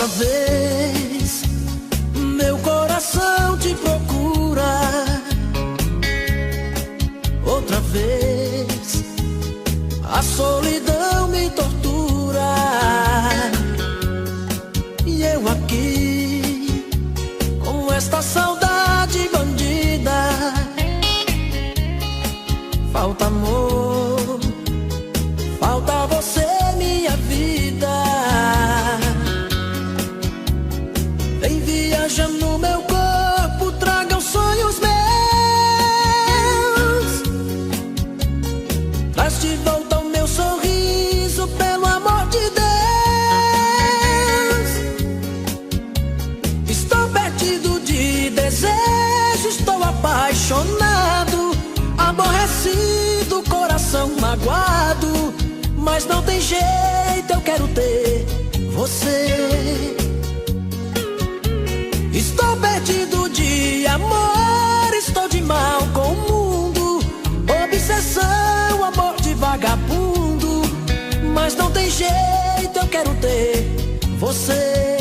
Outra vez meu coração te procura. Outra vez a solidão me tortura. E eu aqui com esta saudade bandida. Falta amor, falta você, minha vida. Vem viajar no meu corpo, traga os sonhos meus. Traz de volta o meu sorriso, pelo amor de Deus. Estou perdido de desejo, estou apaixonado, aborrecido, coração magoado. Mas não tem jeito, eu quero ter você. Estou perdido de amor, estou de mal com o mundo. Obsessão, amor de vagabundo. Mas não tem jeito, eu quero ter você.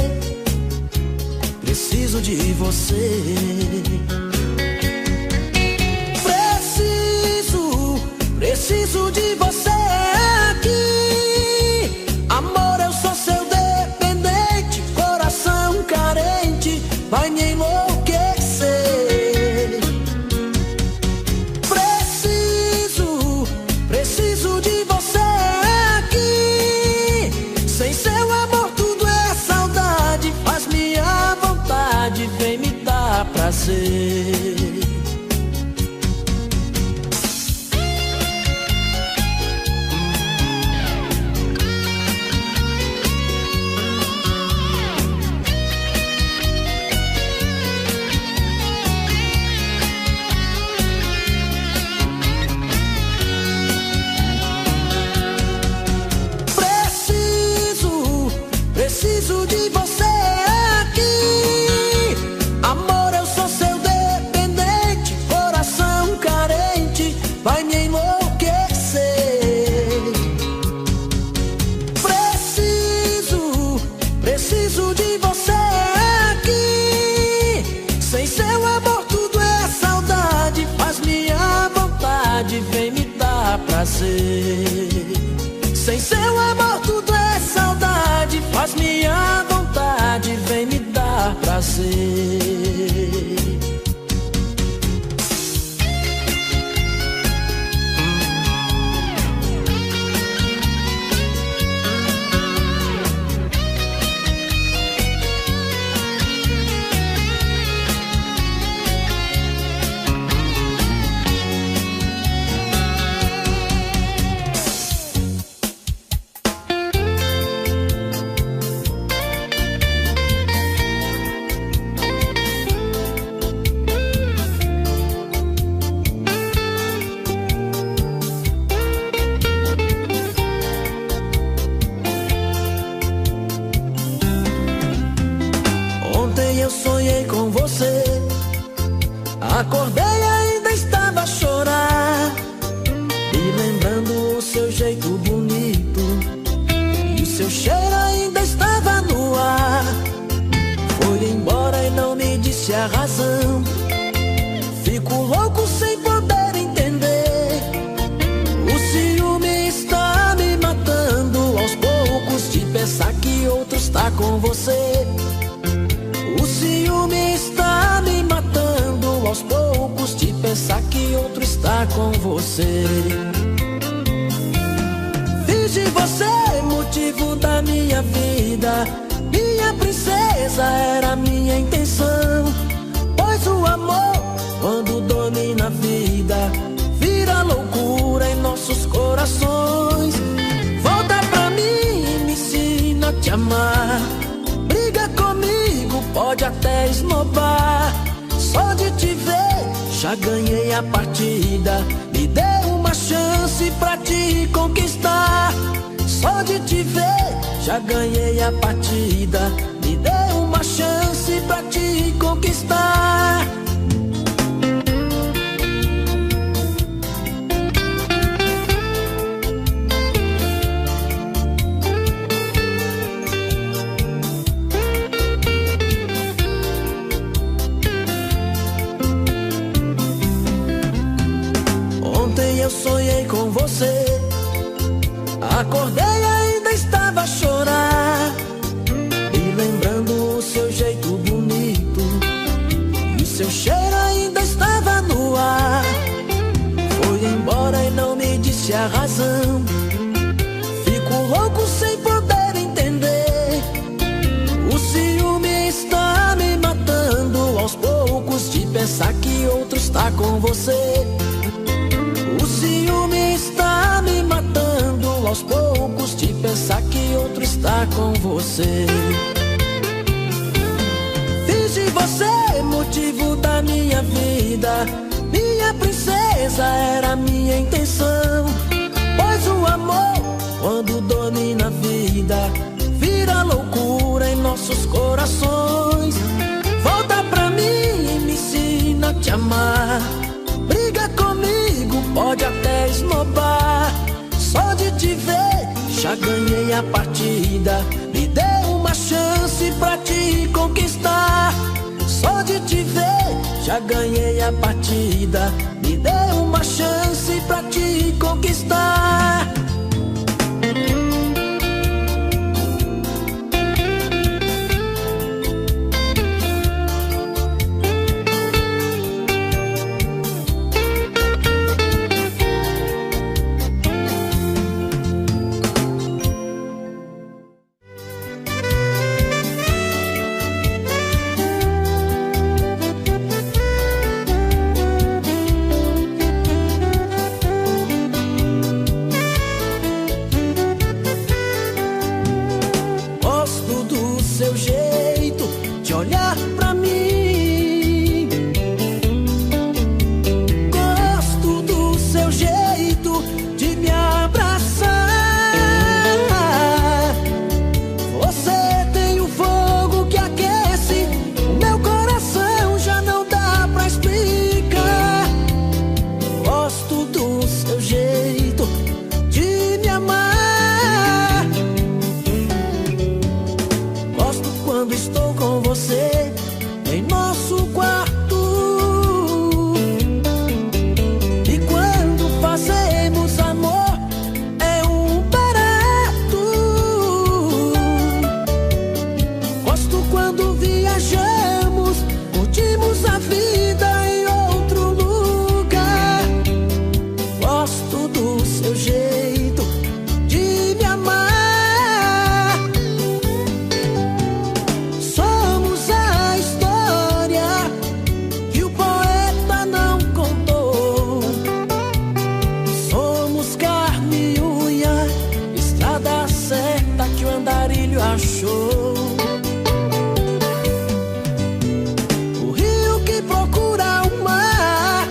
Preciso de você. Preciso de você aqui. Amor, eu sou seu dependente, coração carente, vai me enlouquecer. Preciso de você aqui. Sem seu amor tudo é saudade, faz minha vontade, vem me dar prazer. Preciso de você aqui. Amor, eu sou seu dependente, coração carente, vai me enlouquecer. Preciso de você aqui. Sem seu amor tudo é saudade, faz minha vontade, vem me dar prazer. Sem seu amor tudo é saudade, faz minha vontade, vem me dar prazer. Eu sonhei com você, acordei e ainda estava a chorar, e lembrando o seu jeito bonito, e o seu cheiro ainda estava no ar. Foi embora e não me disse a razão, fico louco sem poder entender. O ciúme está me matando aos poucos, de pensar que outro está com você. O ciúme está me matando aos poucos, de pensar que outro está com você. Fiz de você motivo da minha vida, minha princesa era minha intenção. Pois o amor, quando domina a vida, vira loucura em nossos corações. Volta pra mim e me ensina a te amar. Briga comigo, pode até esnobar. Só de te ver, já ganhei a partida. Me dê uma chance pra te conquistar. Só de te ver, já ganhei a partida. Me dê uma chance pra te conquistar. Acordei e ainda estava a chorar, e lembrando o seu jeito bonito, e o seu cheiro ainda estava no ar. Foi embora e não me disse a razão. Fico louco sem poder entender. O ciúme está me matando aos poucos, de pensar que outro está com você. O ciúme está me matando aos poucos, de pensar que outro está com você. Fiz de você motivo da minha vida, minha princesa, era minha intenção. Pois o amor, quando domina a vida, vira loucura em nossos corações. Volta pra mim e me ensina a te amar. Briga comigo, pode até esnobar. Só de te ver, já ganhei a partida. Me dê uma chance pra te conquistar. Só de te ver, já ganhei a partida. Me dê uma chance pra te conquistar. Seu jeito de olhar pra mim, gosto do seu jeito de me abraçar. Você tem um fogo que aquece o meu coração, já não dá pra explicar. Gosto do seu jeito de me amar. Quando estou com você em nosso quarto, e quando fazemos amor é um barato. Gosto quando viajamos, curtimos a vida em outro lugar. Gosto do seu jeito de me amar. Achou o rio que procura o mar,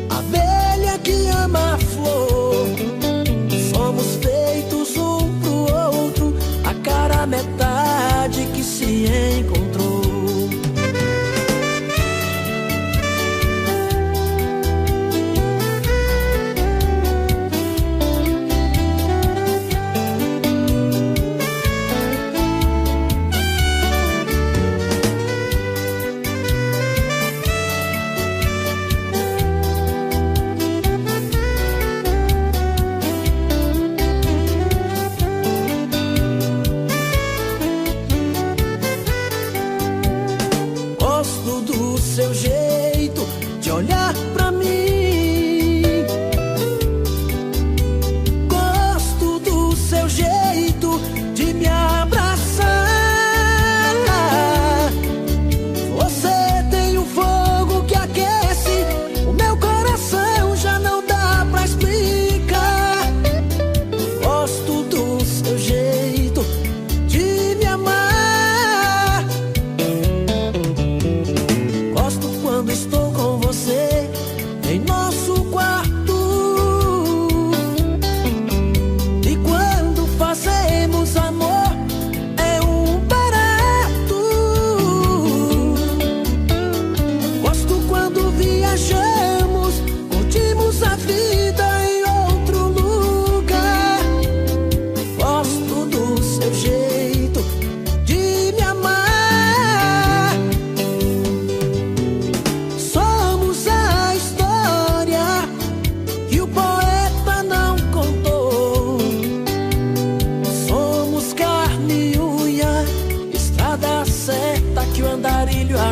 a abelha que ama a flor. Somos feitos um pro outro, a cara metade que se encontrou.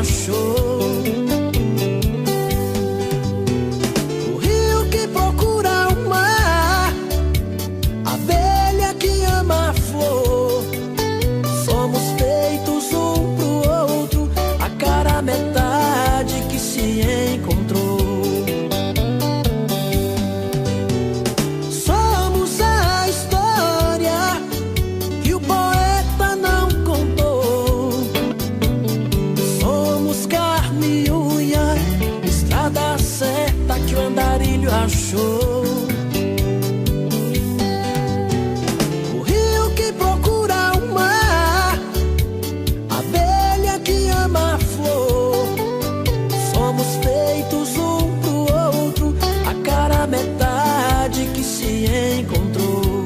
achou. O rio que procura o mar, a abelha que ama a flor. Somos feitos um pro outro, a cara metade que se encontrou. Somos a história que o poeta não contou. Somos carne e unha, estrada certa que o andarilho achou. O rio que procura o mar, a abelha que ama a flor. Somos feitos um pro outro, a cara metade que se encontrou.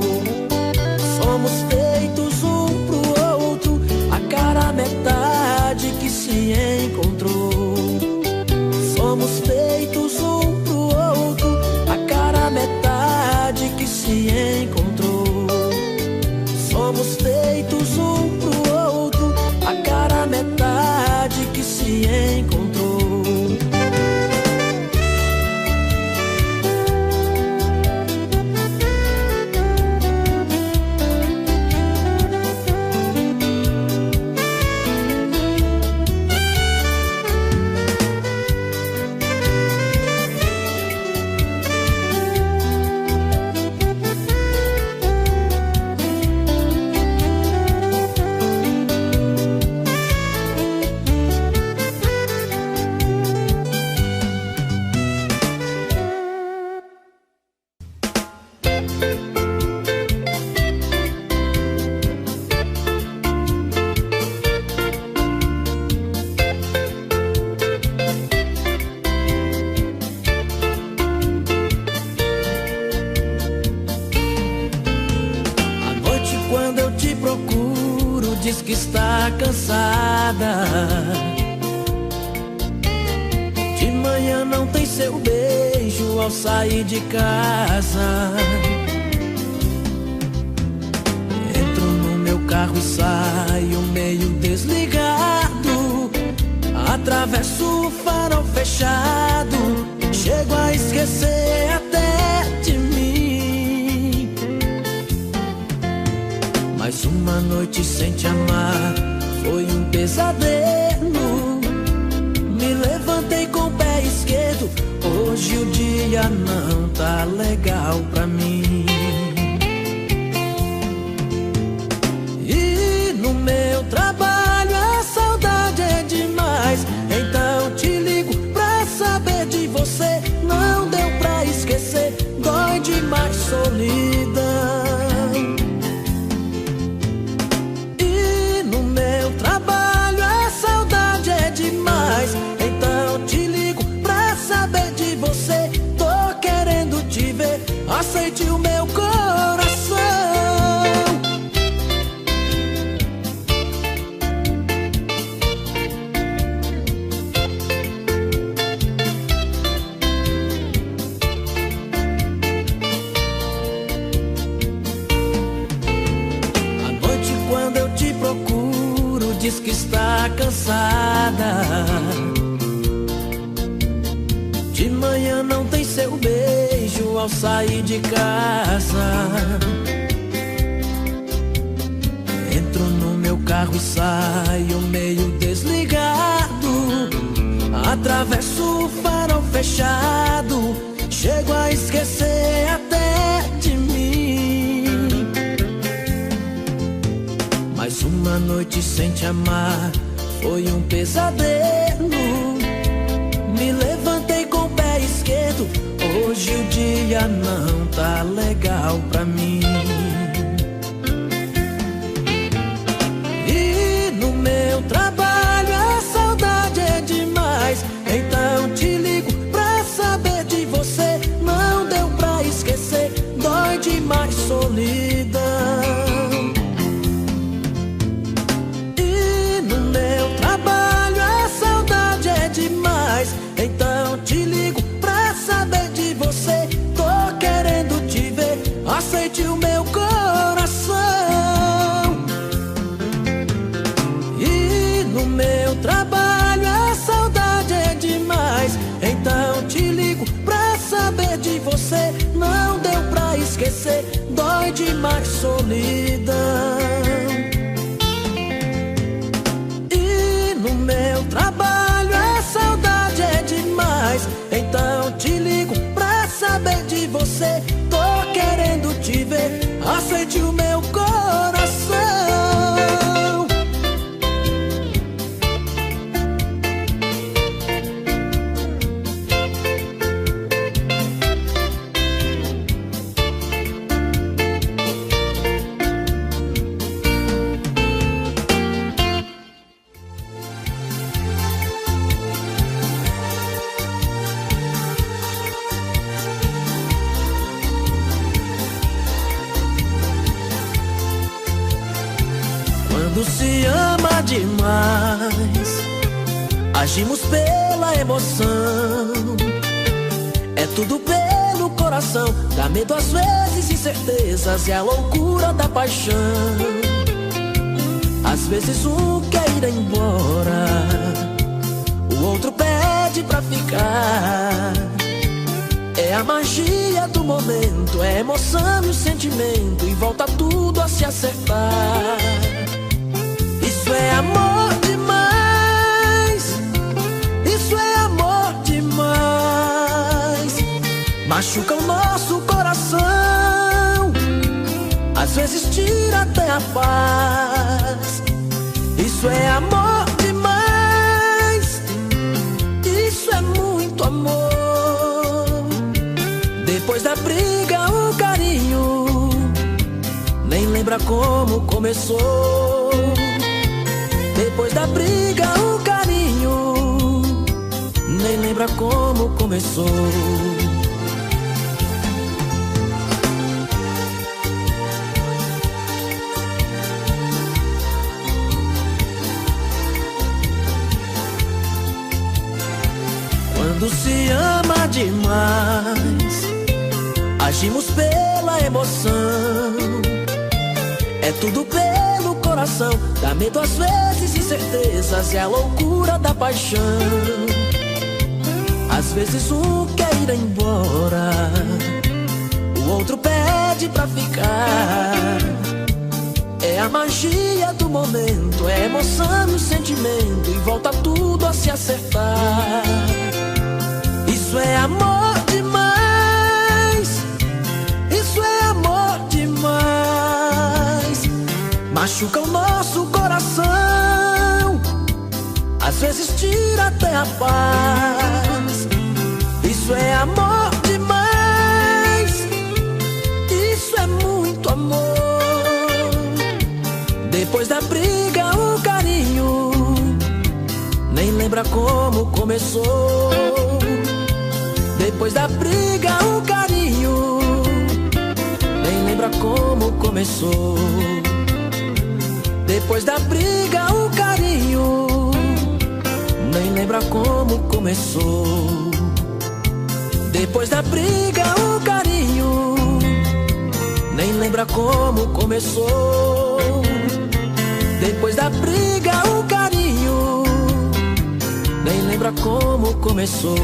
Somos feitos um pro outro, a cara metade que se encontrou. Somos feitos um pro outro, a cara metade que se encontrou. Somos feitos um pro outro, a cara metade que se encontrou. Quando eu te procuro, diz que está cansada. De manhã não tem seu beijo ao sair de casa. Entro no meu carro e saio meio desligado. Atravesso o farol fechado, chego a esquecer até de mim. Mais uma noite sem te amar foi um pesadelo. Me levantei com o pé esquerdo, hoje o dia não tá legal pra mim. E no meu trabalho a saudade é demais, então te ligo pra saber de você. Não deu pra esquecer, dói demais solidão. Então te ligo pra saber de você. Tô querendo te ver, aceite o meu coração. À noite quando eu te procuro, diz que está cansada. De manhã não tem seu beijo ao sair de casa. Entro no meu carro e saio meio desligado. Atravesso o farol fechado, chego a esquecer até de mim. Mais uma noite sem te amar foi um pesadelo. Me levantei com o pé esquerdo, hoje o dia não tá legal pra mim. E no meu trabalho a saudade é demais, então te ligo pra saber de você. Não deu pra esquecer, dói demais solidão. E no meu trabalho a saudade é demais, então te ligo pra saber de você. Tô querendo te ver, aceite o meu você dói demais, solidão. E no meu trabalho a saudade é demais, então te ligo pra saber de você. Tô querendo te ver, aceite o meu coração. Quando se ama demais, agimos pela emoção. É tudo pelo coração, dá medo às vezes, incertezas e a loucura da paixão. Às vezes um quer ir embora, o outro pede pra ficar. É a magia do momento, é a emoção e o sentimento, e volta tudo a se acertar. Isso é amor demais, isso é amor demais. Machuca o nosso coração, às vezes tira até a paz. Isso é amor demais, isso é muito amor. Depois da briga o carinho nem lembra como começou. Depois da briga o carinho nem lembra como começou. Quando se ama demais, agimos pela emoção. É tudo pelo coração, dá medo às vezes, incertezas e a loucura da paixão. Às vezes um quer ir embora, o outro pede pra ficar. É a magia do momento, é a emoção e o sentimento, e volta tudo a se acertar. Isso é amor demais, isso é amor demais. Machuca o nosso coração, às vezes tira até a paz. Isso é amor demais, isso é muito amor. Depois da briga o carinho nem lembra como começou. Depois da briga o carinho nem lembra como começou. Depois da briga o carinho nem lembra como começou. Depois da briga o carinho nem lembra como começou. Depois da briga o carinho nem lembra como começou.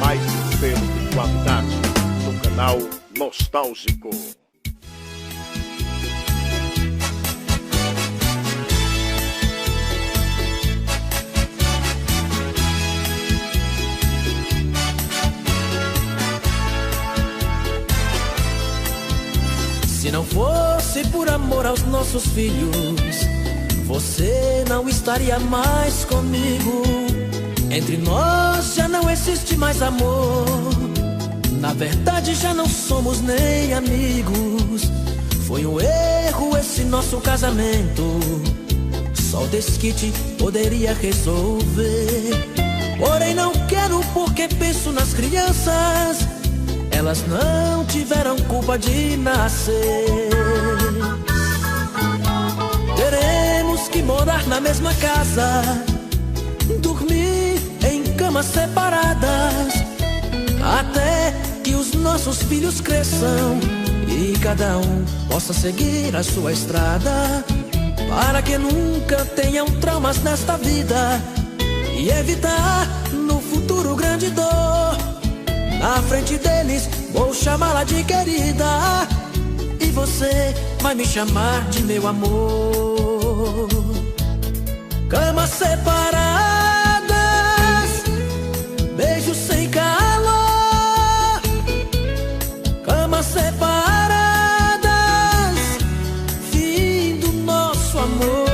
Mais um selo de qualidade no canal Nostálgico. Se não fosse por amor aos nossos filhos, você não estaria mais comigo. Entre nós já não existe mais amor. Na verdade já não somos nem amigos. Foi um erro esse nosso casamento. Só o desquite poderia resolver. Porém não quero porque penso nas crianças. Elas não tiveram culpa de nascer. Teremos que morar na mesma casa, dormir em camas separadas, até que os nossos filhos cresçam e cada um possa seguir a sua estrada, para que nunca tenham traumas nesta vida e evitar no futuro grande dor. Na frente deles vou chamá-la de querida, e você vai me chamar de meu amor. Camas separadas, beijos sem calor. Camas separadas, fim do nosso amor.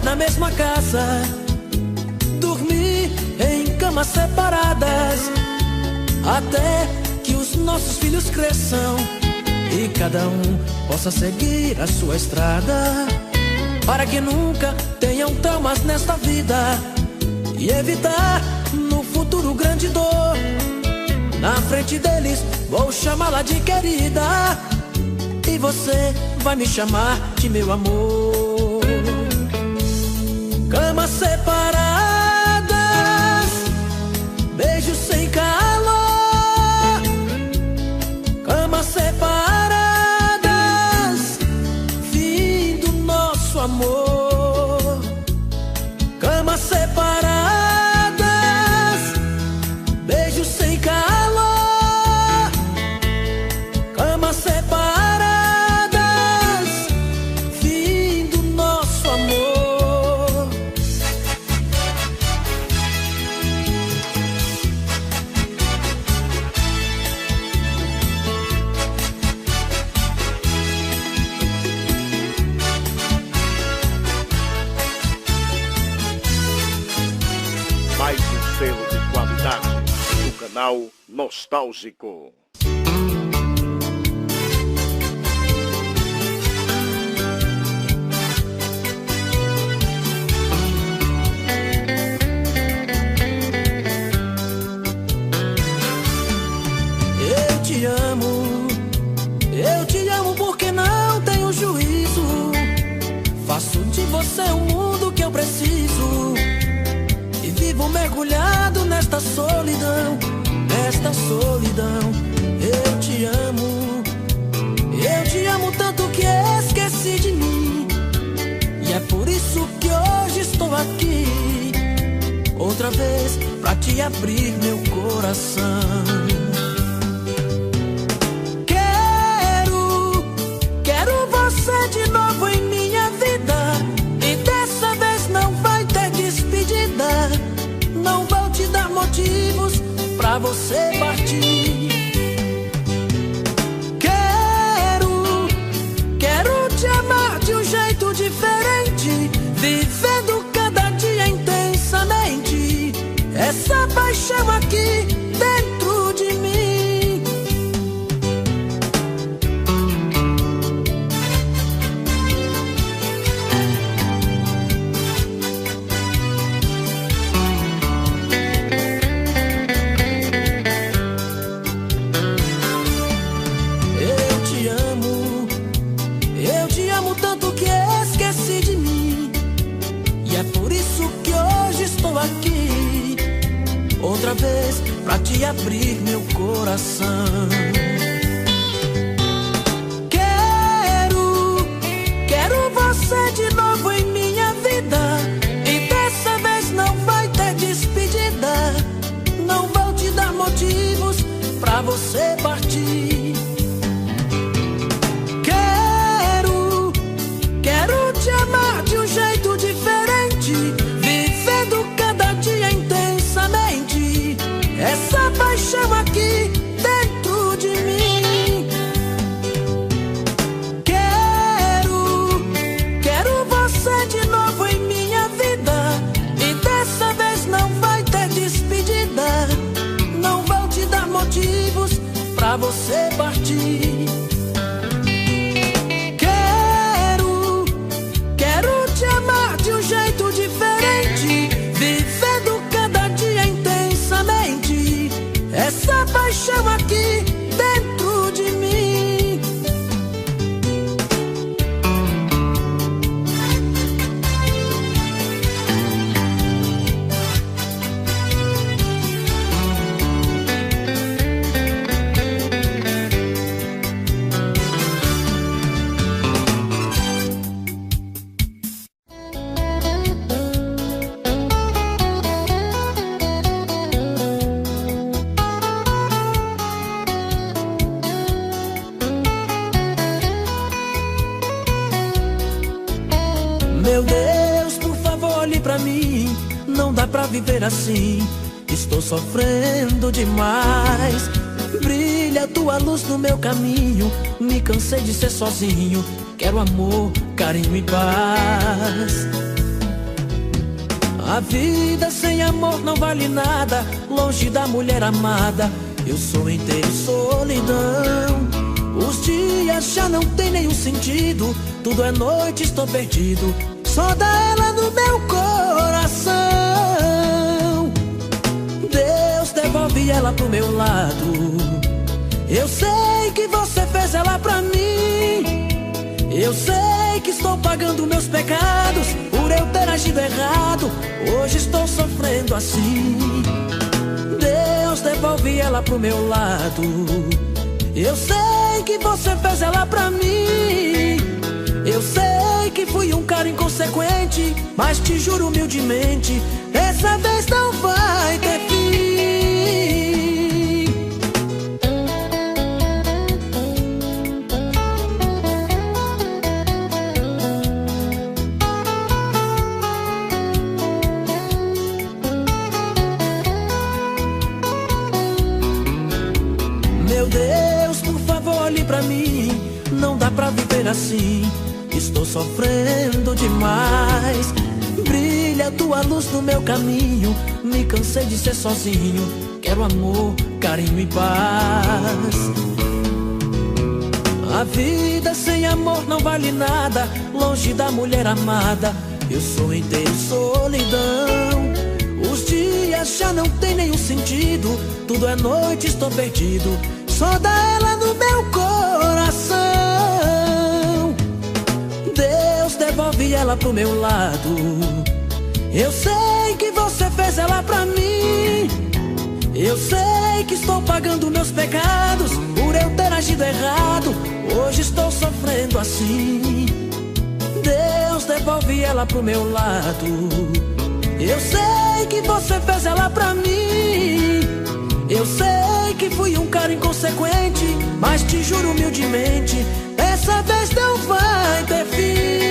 Na mesma casa, dormir em camas separadas, até que os nossos filhos cresçam e cada um possa seguir a sua estrada, para que nunca tenham traumas nesta vida e evitar no futuro grande dor. Na frente deles vou chamá-la de querida, e você vai me chamar de meu amor. Camas separadas, beijos sem calor. Camas separadas, fim do nosso amor. Camas separadas, beijos sem calor. Camas separadas, fim do nosso amor. Mais um selo de qualidade do canal Nostálgico. Eu te amo porque não tenho juízo. Faço de você o mundo que eu preciso, e vivo mergulhado nesta solidão, nesta solidão. Eu te amo tanto que esqueci de mim, e é por isso que hoje estou aqui, outra vez pra te abrir meu coração. Quero você de novo em minha vida, e dessa vez não vai ter despedida. Não vou te dar motivos pra você partir. Quero te amar de um jeito diferente, vivendo cada dia intensamente essa paixão aqui dentro de mim. Tanto que esqueci de mim, e é por isso que hoje estou aqui, outra vez pra te abrir meu coração. Quero você de novo em minha vida, e dessa vez não vai ter despedida. Não vou te dar motivos pra você partir. Quero te amar de um jeito diferente, vivendo cada dia intensamente essa paixão aqui dentro de mim. Meu Deus, por favor, olhe pra mim. Não dá pra viver assim. Estou sofrendo demais. Brilha a tua luz no meu caminho. Me cansei de ser sozinho. Quero amor, carinho e paz. A vida sem amor não vale nada. Longe da mulher amada, eu sou inteiro solidão. Os dias já não tem nenhum sentido. Tudo é noite, estou perdido. Só dá ela no meu coração. Deus, devolve ela pro meu lado. Eu sei que você fez ela pra mim. Eu sei que estou pagando meus pecados por eu ter agido errado. Hoje estou sofrendo assim. Deus, devolve ela pro meu lado. Eu sei que você fez ela pra mim. Eu sei que fui um cara inconsequente, mas te juro humildemente, dessa vez não vai ter fim. Meu Deus, por favor, olhe pra mim. Não dá pra viver assim. Estou sofrendo demais. Brilha a tua luz no meu caminho. Me cansei de ser sozinho. Quero amor, carinho e paz. A vida sem amor não vale nada. Longe da mulher amada, eu sou inteiro solidão. Os dias já não tem nenhum sentido. Tudo é noite, estou perdido. Só dá ela no meu coração. Deus, devolve ela pro meu lado. Eu sei que você fez ela pra mim. Eu sei que estou pagando meus pecados por eu ter agido errado. Hoje estou sofrendo assim. Deus, devolve ela pro meu lado. Eu sei que você fez ela pra mim. Eu sei que fui um cara inconsequente, mas te juro humildemente, dessa vez não vai ter fim.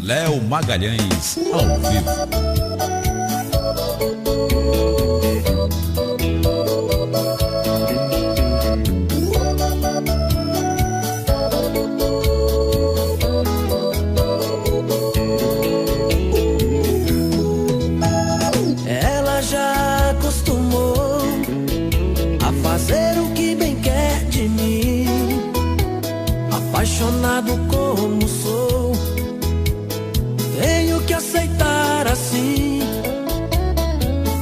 Léo Magalhães, ao vivo. Ela já acostumou a fazer o que bem quer de mim. Apaixonado como sou, tenho que aceitar assim.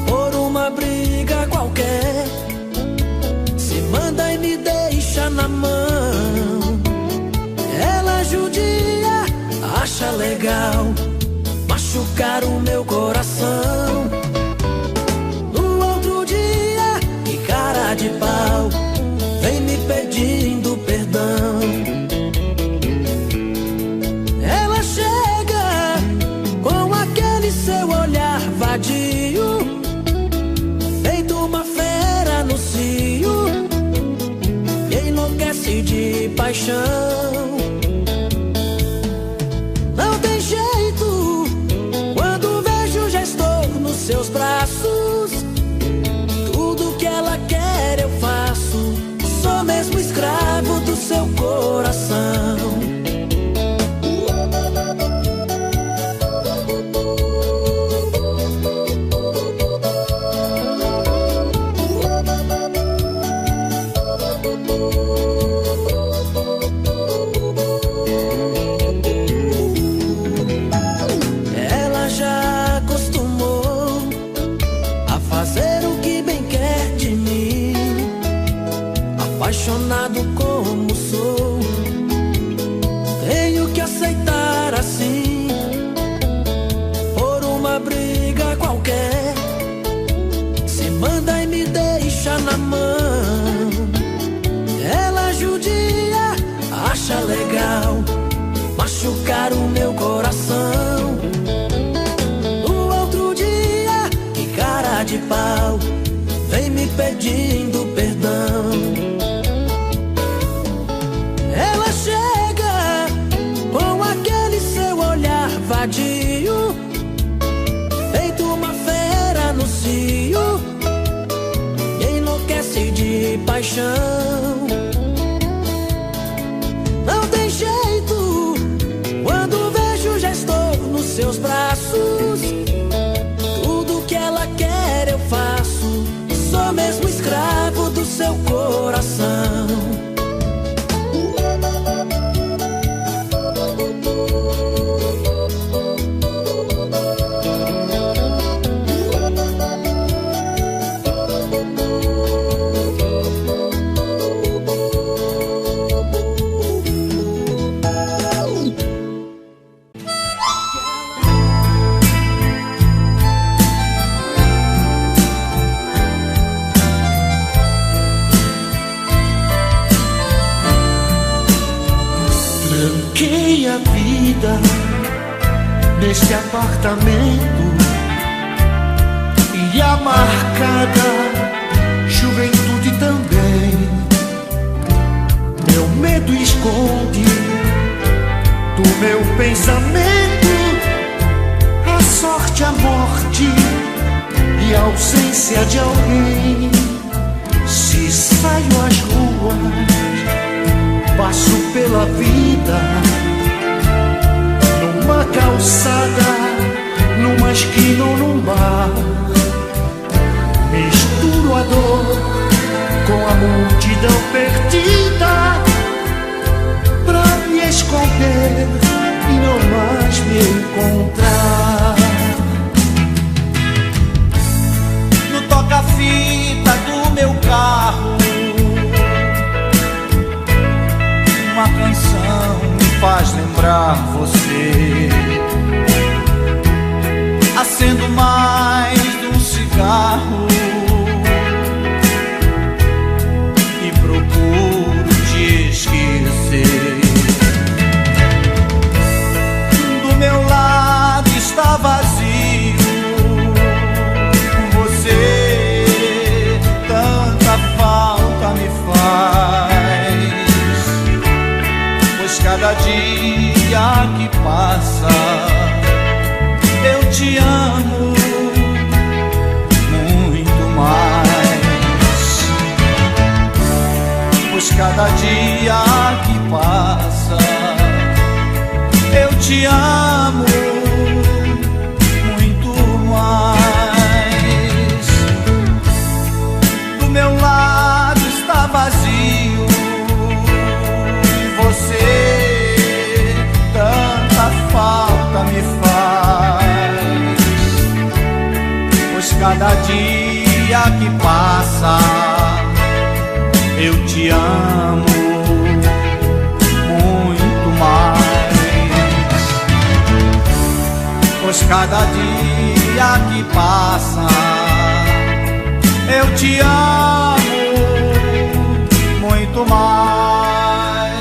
Por uma briga qualquer, se manda e me deixa na mão. Ela judia, acha legal machucar o meu coração. No outro dia, que cara de pau, vem me pedindo perdão. Ela chega com aquele seu olhar vadio, feito uma fera no cio, e enlouquece de paixão. Não tem jeito, quando vejo já estou nos seus braços. Tudo que ela quer eu faço, sou mesmo escravo do seu coração. Ela já acostumou a fazer o que bem quer de mim. Apaixonado como sou, tenho que aceitar assim. Por uma briga qualquer, se manda e me deixa na mão. Ela jura buscar o meu coração. No outro dia, que cara de pau, vem me pedindo perdão. Ela chega com aquele seu olhar vadio, feito uma fera no cio, e enlouquece de paixão. Não tem jeito, quando vejo já estou nos seus braços. Tudo que ela quer eu faço, sou mesmo escravo do seu coração. Tranquei a vida neste apartamento e a marcada juventude também. Meu medo esconde do meu pensamento a sorte, a morte e a ausência de alguém. Se saio às ruas, passo pela vida, numa calçada, numa esquina ou num bar. Misturo a dor com a multidão perdida, pra me esconder e não mais me encontrar. No toca-fita do meu carro, uma canção me faz lembrar você. Acendo mais de um cigarro e procuro te esquecer. Do meu lado está vazio, com você tanta falta me faz. Cada dia que passa, eu te amo muito mais. Pois cada dia que passa, eu te amo muito mais. Do meu lado está vazio, você tanta falta me faz. Pois cada dia que passa, eu te amo muito mais. Pois cada dia que passa, eu te amo muito mais.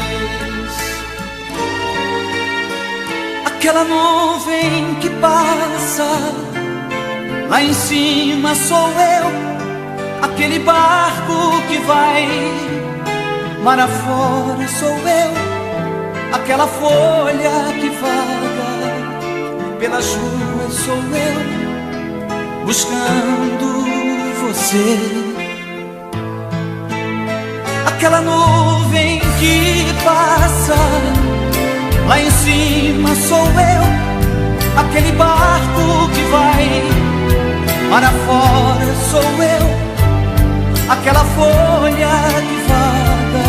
Aquela nuvem que passa, lá em cima sou eu. Aquele barco que vai mar afora sou eu. Aquela folha que vaga pelas ruas sou eu, buscando você. Aquela nuvem que passa, lá em cima sou eu. Aquele barco que vai mar afora sou eu. Aquela folha que vaga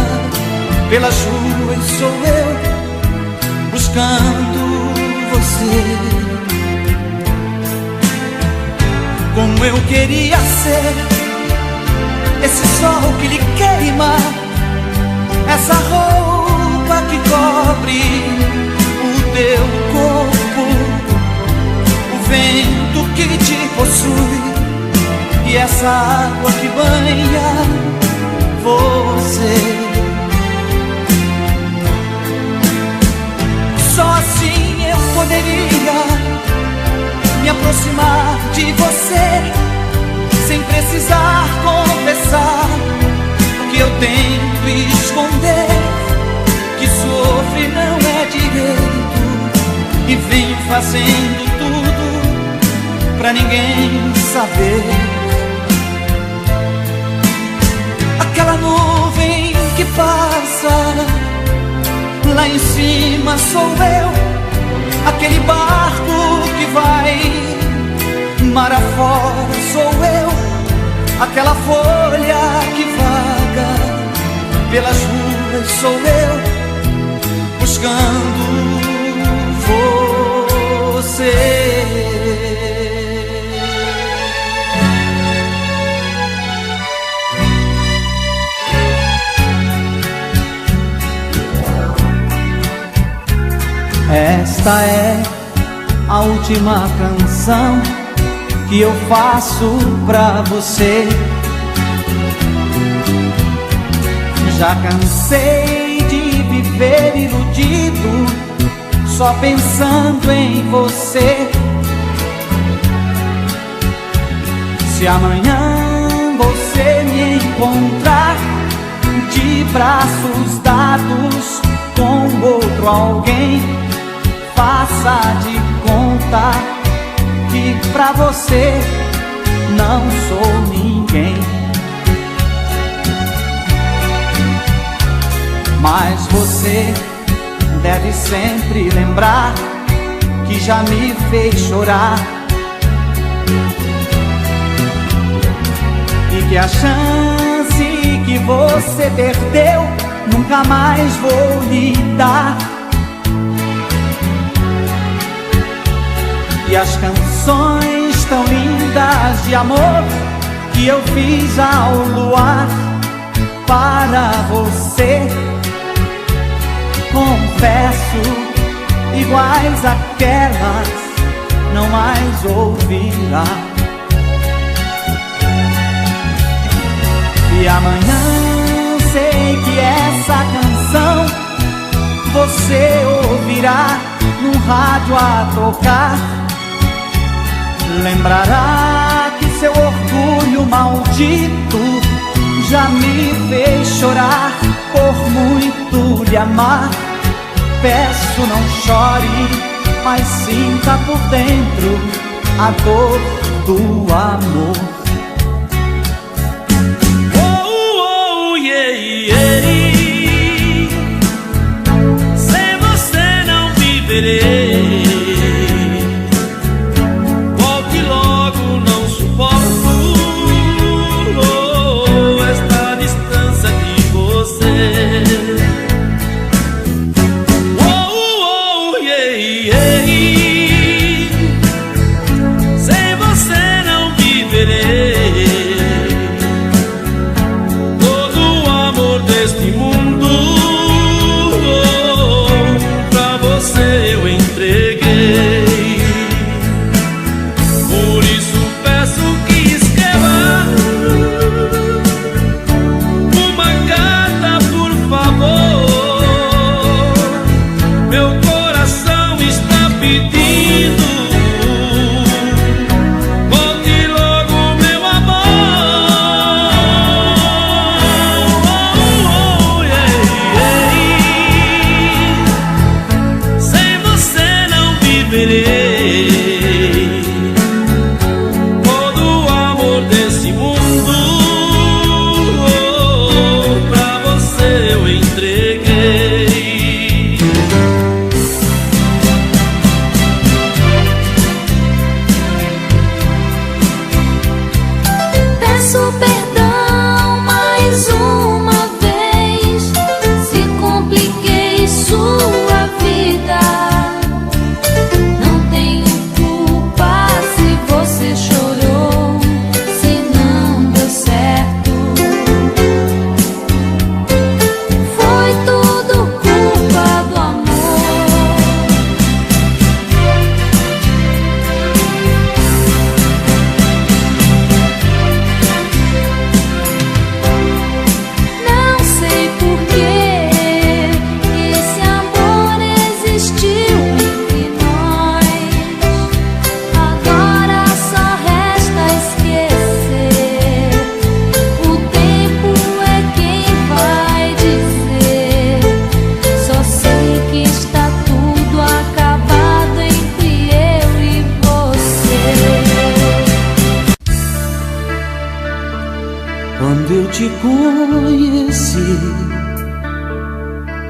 pelas ruas sou eu, buscando você. Como eu queria ser esse sol que lhe queima, essa roupa que cobre o teu corpo, o vento que te possui e essa água que banha você. Só assim tento esconder que sofrer não é direito, e venho fazendo tudo pra ninguém saber. Aquela nuvem que passa, lá em cima sou eu. Aquele barco que vai mar afora sou eu. Aquela folha que vaga pelas ruas sou eu, buscando você. Esta é a última canção que eu faço pra você. Já cansei de viver iludido, só pensando em você. Se amanhã você me encontrar de braços dados com outro alguém, faça de conta que pra você não sou ninguém. Mas você deve sempre lembrar que já me fez chorar, e que a chance que você perdeu nunca mais vou lhe dar. E as canções tão lindas de amor que eu fiz ao luar para você, confesso, iguais àquelas não mais ouvirá. E amanhã sei que essa canção você ouvirá no rádio a tocar. Lembrará que seu orgulho maldito já me fez chorar por muito lhe amar. Peço, não chore, mas sinta por dentro a dor do amor. Oh, oh, yeah, yeah. Sem você não viverei. Volte logo, não suporto esta distância de você. Sem você não viverei. Todo o amor deste mundo pra você eu entreguei. Por isso peço que escreva uma carta, por favor. Meu coração está pedindo. Volte logo, meu amor. Oh, oh, conheci,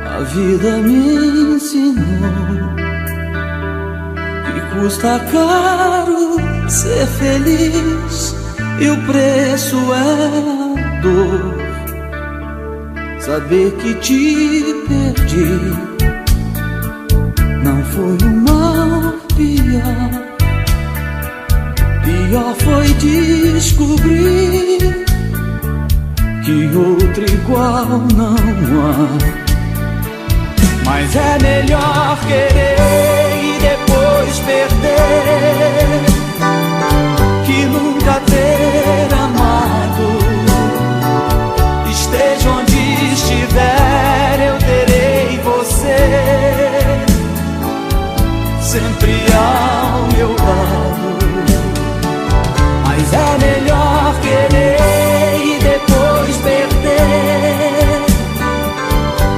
a vida me ensinou que custa caro ser feliz e o preço é a dor. Saber que te perdi não foi o mal pior. Pior foi descobrir que outro igual não há. Mas é melhor querer e depois perder que nunca ter amado. Esteja onde estiver, eu terei você sempre ao meu lado. Mas é melhor querer e depois perder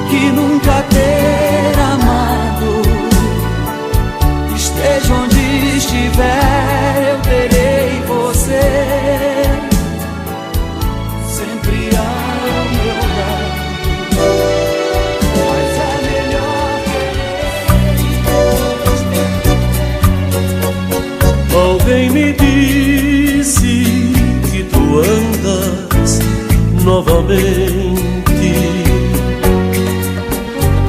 que nunca ter amado. Esteja onde estiver, eu terei você sempre ao meu lado. Mas é melhor querer e depois perder. Alguém me disse que tu andas novamente.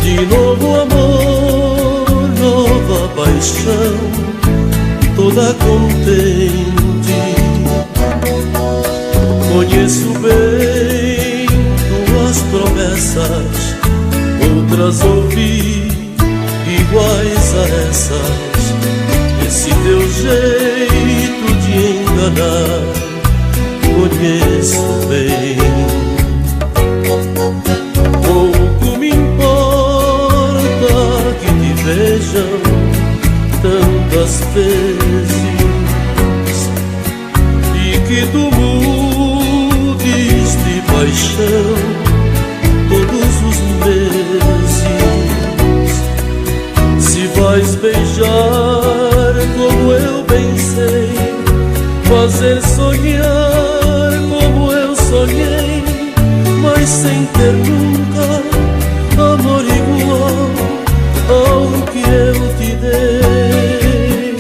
De novo amor, nova paixão, toda contente. Conheço bem tuas promessas, outras ouvi iguais a essas. Esse teu jeito de enganar, conheço bem. Pouco me importa que te vejam tantas vezes e que tu mudes de paixão todos os meses. Se vais beijar como eu bem sei, fazer sonhar como eu sonhei, mas sem ter nunca amor igual ao que eu te dei.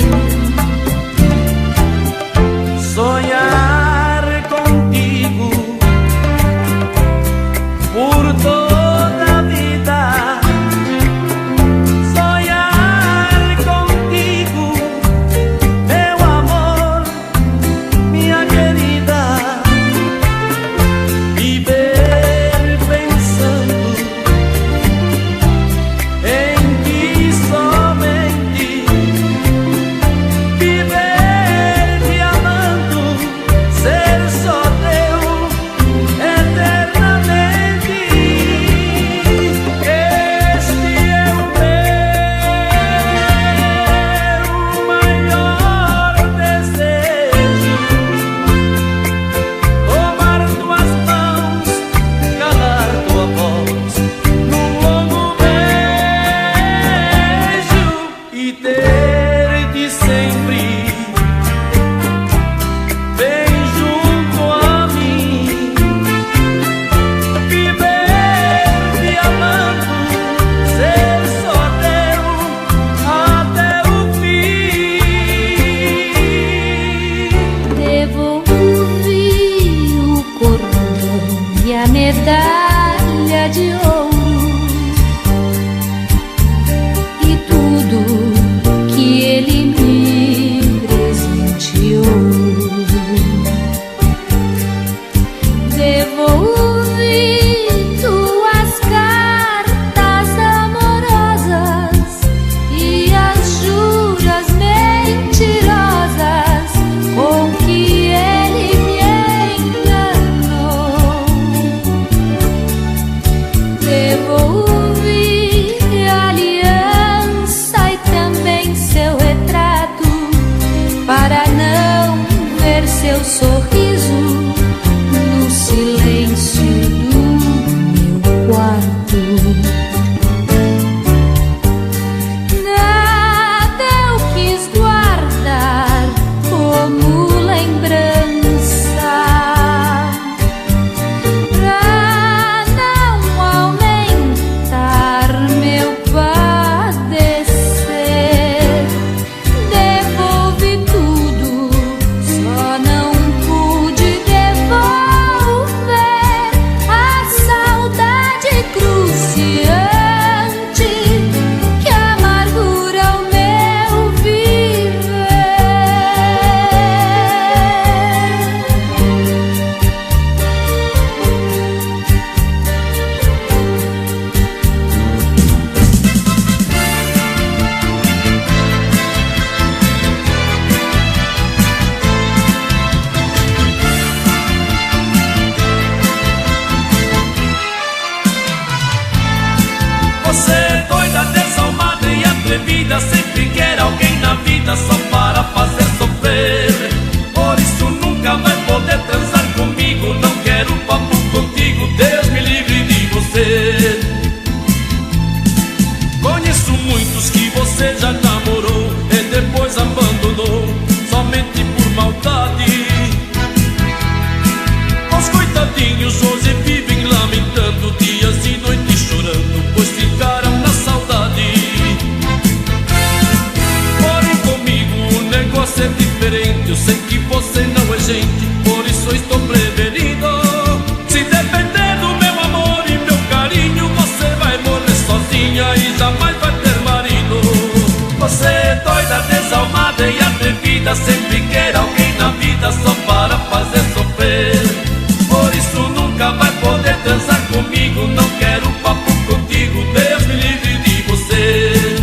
Sonhar contigo por toda a vida. Sonhar contigo, meu amor, minha querida. Viver pensando em ti somente. Viver te amando, ser só teu eternamente. Este é o meu maior desejo: tomar tuas mãos, calar tua voz num longo beijo e ter-te sempre bem junto a mim. Viver te amando, ser só teu até o fim. Devolvi o cordão e a medalha de ouro e tudo que ele me presenteou. Devolvi tuas cartas amorosas e as juras mentirosas com que ele me enganou. vida só para fazer sofrer. Por isso nunca vai poder transar comigo. Não quero papo contigo, Deus me livre de você. Conheço muitos que você já namorou e depois abandonou, somente por maldade. Os coitadinhos hoje vivem lamentando, dias e noites chorando, pois ficaram na saudade. Porém comigo o negócio é diferente, eu sei que você não é gente, por isso eu estou prevenido. Se depender do meu amor e meu carinho, você vai morrer sozinha e jamais vai ter marido. Você é doida, desalmada e atrevida, sempre quer alguém na vida só para fazer sofrer. Por isso nunca vai poder transar comigo. Não quero papo contigo, Deus me livre de você.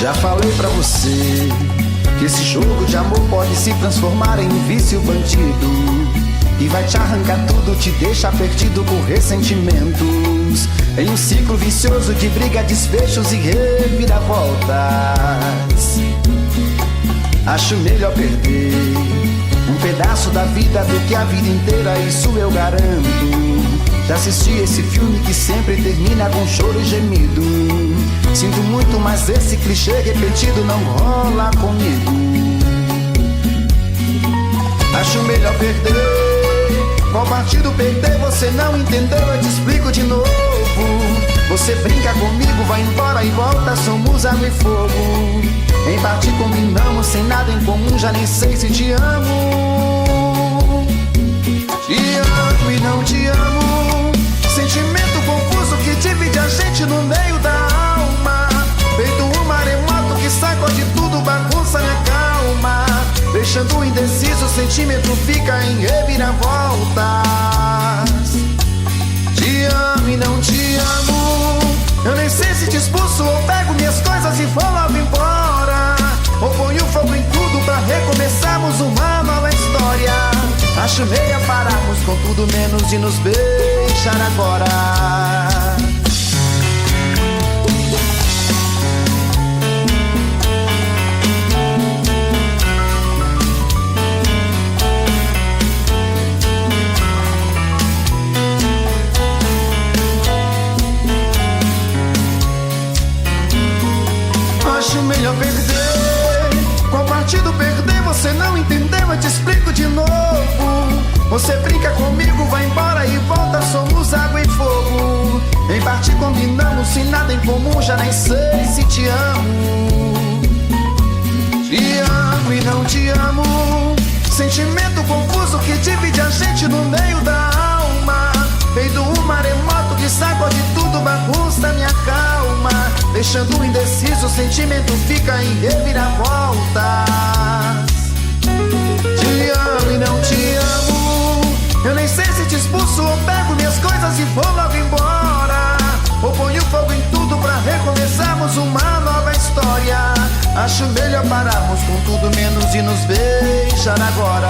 Já falei pra você que esse jogo de amor pode se transformar em vício bandido, e vai te arrancar tudo, te deixar perdido com ressentimentos, em um ciclo vicioso de briga, desfechos e reviravoltas. Acho melhor perder um pedaço da vida do que a vida inteira, isso eu garanto. Já assisti esse filme que sempre termina com choro e gemido. Sinto muito, mas esse clichê repetido não rola comigo. Acho melhor perder. Qual partido perder? Você não entendeu, eu te explico de novo. Você brinca comigo, vai embora e volta, somos água e fogo. Em parte combinamos, sem nada em comum, já nem sei se te amo. Te amo e não te amo. Sentimento confuso que divide a gente no meio da alma. Feito um maremoto que sacode tudo, bagunça minha calma. Deixando indeciso, o sentimento fica em reviravoltas. Te amo e não te amo. Eu nem sei se te expulso ou pego minhas coisas e vou logo embora, ou ponho fogo em tudo pra recomeçarmos uma nova história. Acho meio pararmos com tudo menos de nos beijar agora. Acho melhor perder. Qual partido perder? Você não entendeu, eu te explico de novo. Você brinca comigo, vai embora e volta, somos água e fogo. Em parte combinamos, sem nada em comum, já nem sei se te amo. Te amo e não te amo. Sentimento confuso que divide a gente no meio da alma. Feito um maremoto que sacode tudo, bagunça minha calma. Deixando indeciso, o sentimento fica em reviravoltas. Te amo e não te amo. Eu nem sei se te expulso ou pego minhas coisas e vou logo embora, ou ponho fogo em tudo pra recomeçarmos uma nova história. Acho melhor pararmos com tudo menos de nos beijar agora.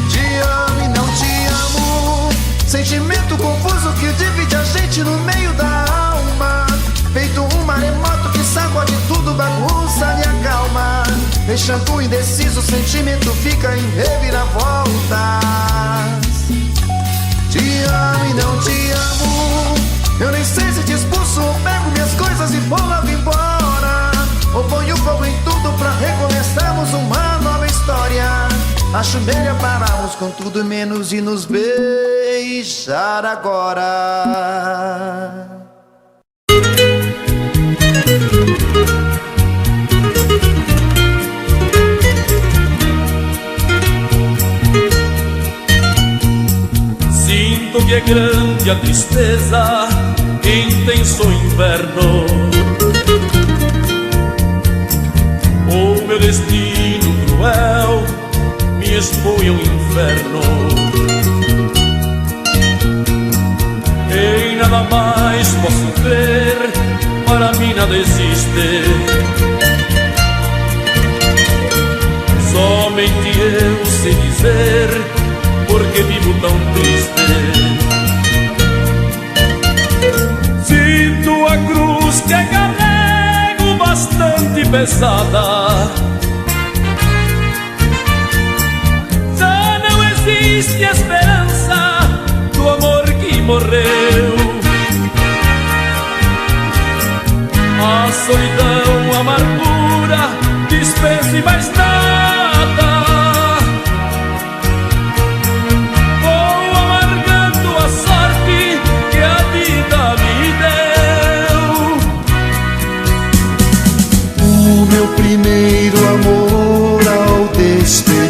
Te amo e não te amo. Sentimento confuso que divide a gente no meio da alma. Feito um maremoto que sacode tudo, bagunça minha calma. Deixando indeciso, o sentimento fica em reviravoltas. Te amo e não te amo. Eu nem sei se te expulso ou pego minhas coisas e vou logo embora, ou ponho fogo em tudo pra recomeçarmos uma nova história. Acho melhor pararmos com tudo menos de nos beijar agora. Sinto que é grande a tristeza, intenso o inverno. O meu destino cruel me expõe ao inferno. Em nada mais posso somente eu sei dizer porque vivo tão triste. Sinto a cruz que carrego bastante pesada. Já não existe esperança do amor que morreu. A solidão, a amargura, dispense mais nada. Vou amargando a sorte que a vida me deu. O meu primeiro amor ao despedir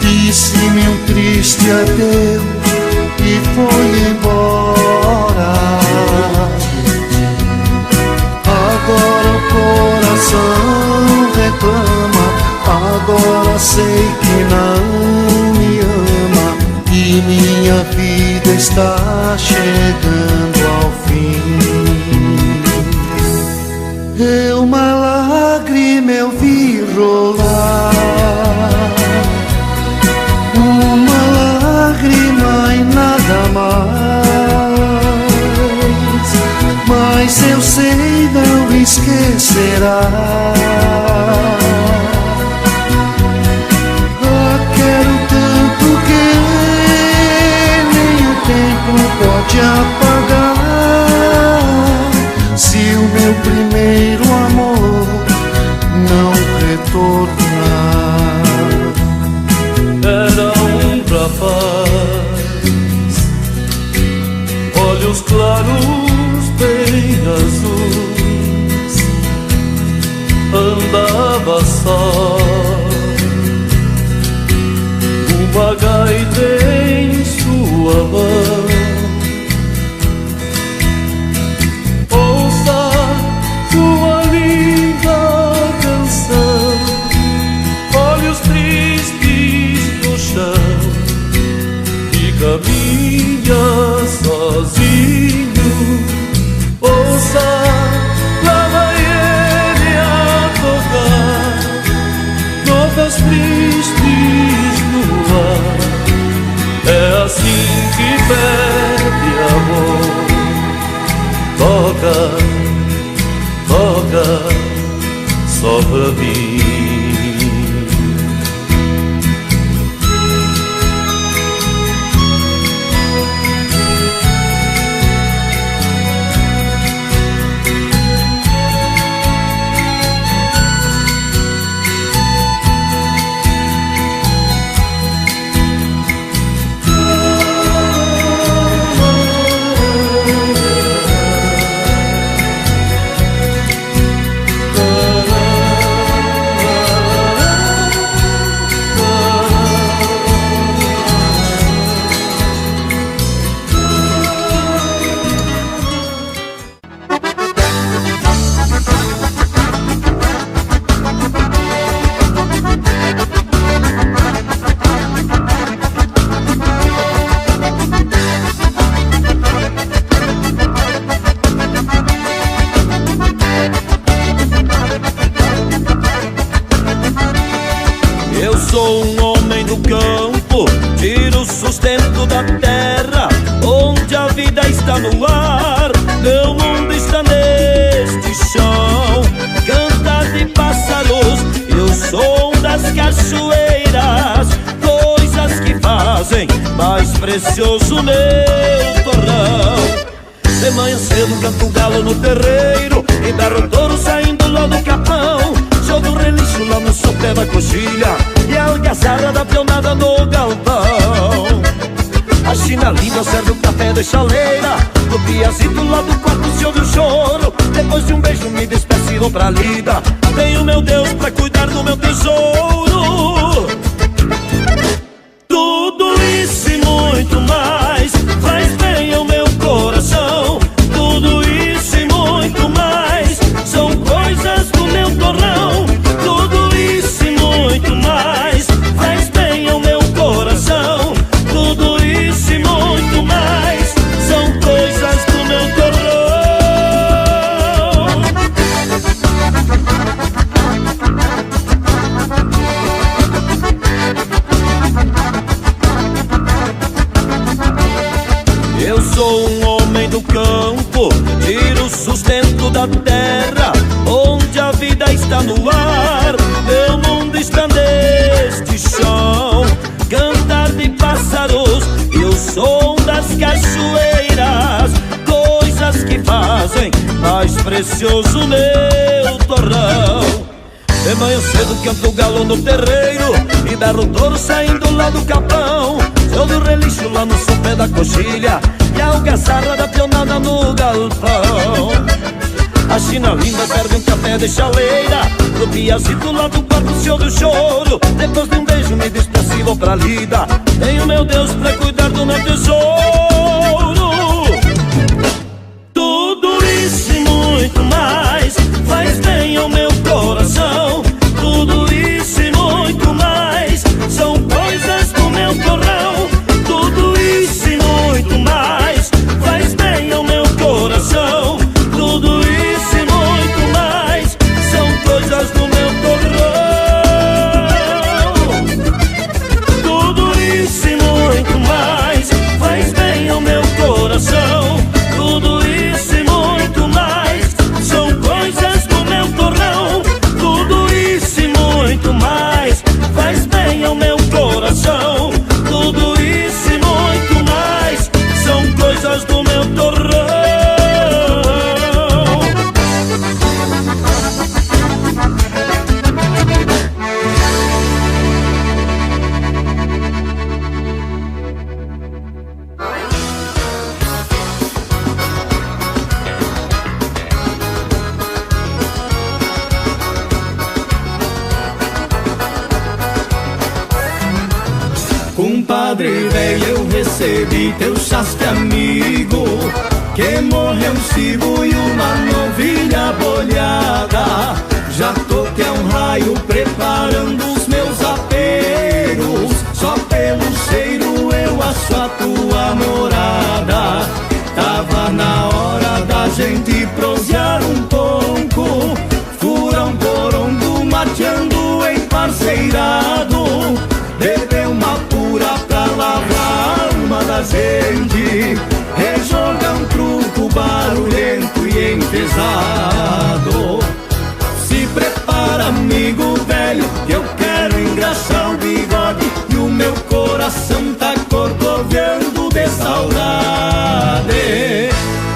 disse-me um triste adeus e foi embora. Agora o coração reclama, agora sei que não me ama e minha vida está chegando ao fim. Uma lágrima eu vi rolar, uma lágrima e nada mais, mas eu sei não esquecerá. Quero tanto que nem o tempo pode apagar. Se o meu primeiro amor não retornar. Era um rapaz, olhos claros bem azuis, andava só, uma gaita em sua mão. Ouça sua linda canção, olhos tristes no chão, e caminha sozinho. Ouça, lá vai ele a tocar notas tristes no ar. É assim que pede amor. Toca, toca, só pra mim. Sou um homem do campo, tiro o sustento da terra, onde a vida está no ar, meu mundo está neste chão. Canta de pássaros e o som das cachoeiras, coisas que fazem mais precioso meu torrão. De manhã cedo canto o galo no terreiro e berro o touro saindo lá do capão. Jogo o relincho lá no sopé da coxilha e a algazarra da pionada no galpão. A china linda serve o café da chaleira, no piazito lá do quarto se ouve o choro. Depois de um beijo me despeço e vou pra lida. Tenho meu Deus pra cuidar do meu tesouro. Tudo isso e muito mais faz bem ao meu coração. Tudo isso e muito mais são coisas do meu torrão. Tudo isso e muito mais faz bem ao meu coração. Tudo isso e muito mais são coisas do meu torrão. no ar. Meu mundo está neste chão, cantar de pássaros e o som das cachoeiras, coisas que fazem mais precioso meu torrão. De manhã cedo canto o galo no terreiro e berro o touro saindo lá do capão. Sou do relincho lá no sopé da coxilha e a algazarra da pionada no galpão. A China linda serve um café de chaleira pro piazito lá do quarto, senhor do choro. Depois de um beijo me diz pra si, vou pra lida. Tenho meu Deus pra cuidar do meu tesouro. Tudo isso e muito mais faz bem ao meu coração. Tudo isso e muito mais são coisas do meu torrão. Tudo isso e muito mais faz bem ao meu coração. Tudo isso e muito mais são coisas do meu torrão. Tudo isso e muito mais faz bem ao meu coração. Tudo isso e muito mais são coisas do meu torrão. Tudo isso e muito mais faz bem ao meu coração. Tudo isso e muito mais são coisas do meu torrão. Compadre velho, eu recebi teu chasque amigo, que morreu um cibo e uma novilha bolhada. Já toquei um raio preparando os meus aperos, só pelo cheiro eu acho a tua morada. Tava na hora da gente prosear um pouco, furar um porongo mateando emparceirado. Beber uma pura pra lavar a alma da gente, rejogar um truco barulhento e enfesado. Se prepara, amigo velho, que eu quero engraxar o bigode e o meu coração tá corcoveando de saudade.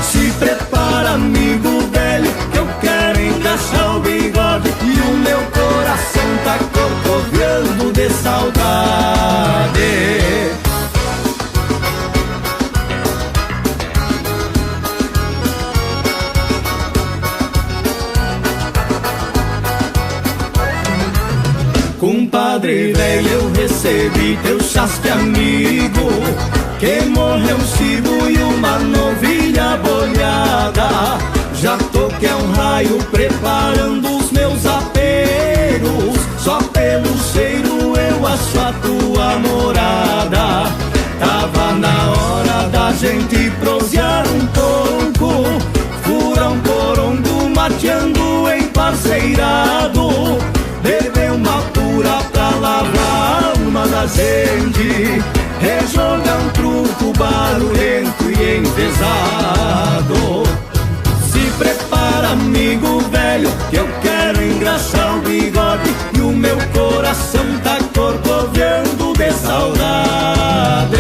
Se prepara, amigo velho, que eu quero engraxar o bigode e o meu coração tá corcoveando de saudade. Compadre velho, eu recebi teu chasque amigo, que morreu um cibo e uma novilha bolhada. Já toquei um raio preparando os meus aperos, só pelo cheiro eu acho a tua morada. Tava na hora da gente prosear um pouco, furar um porongo mateando emparceirado. Beber uma pura pra lavar a alma da gente, rejogar um truco barulhento e enfesado. Se prepara, amigo velho, que eu quero engraxar o bigode e o meu coração tá corcoveando de saudade.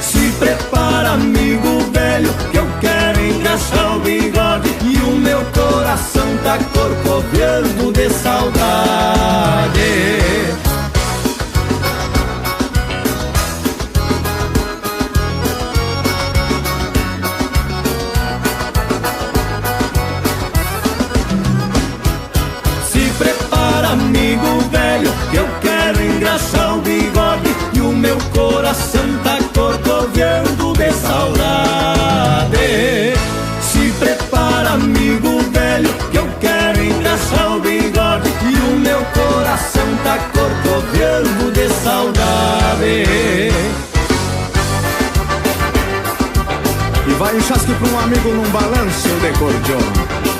Se prepara, amigo velho, que eu quero engraxar o bigode e o meu coração tá corcoveando de saudade. Se prepara, amigo velho, que eu quero engraxar o bigode e o meu coração tá corcoveando de saudade. Se prepara, amigo velho, que eu quero engraxar o bigode e o meu coração tá corcoveando de saudade. E vai um chasque pra um amigo num balanço de cordiona.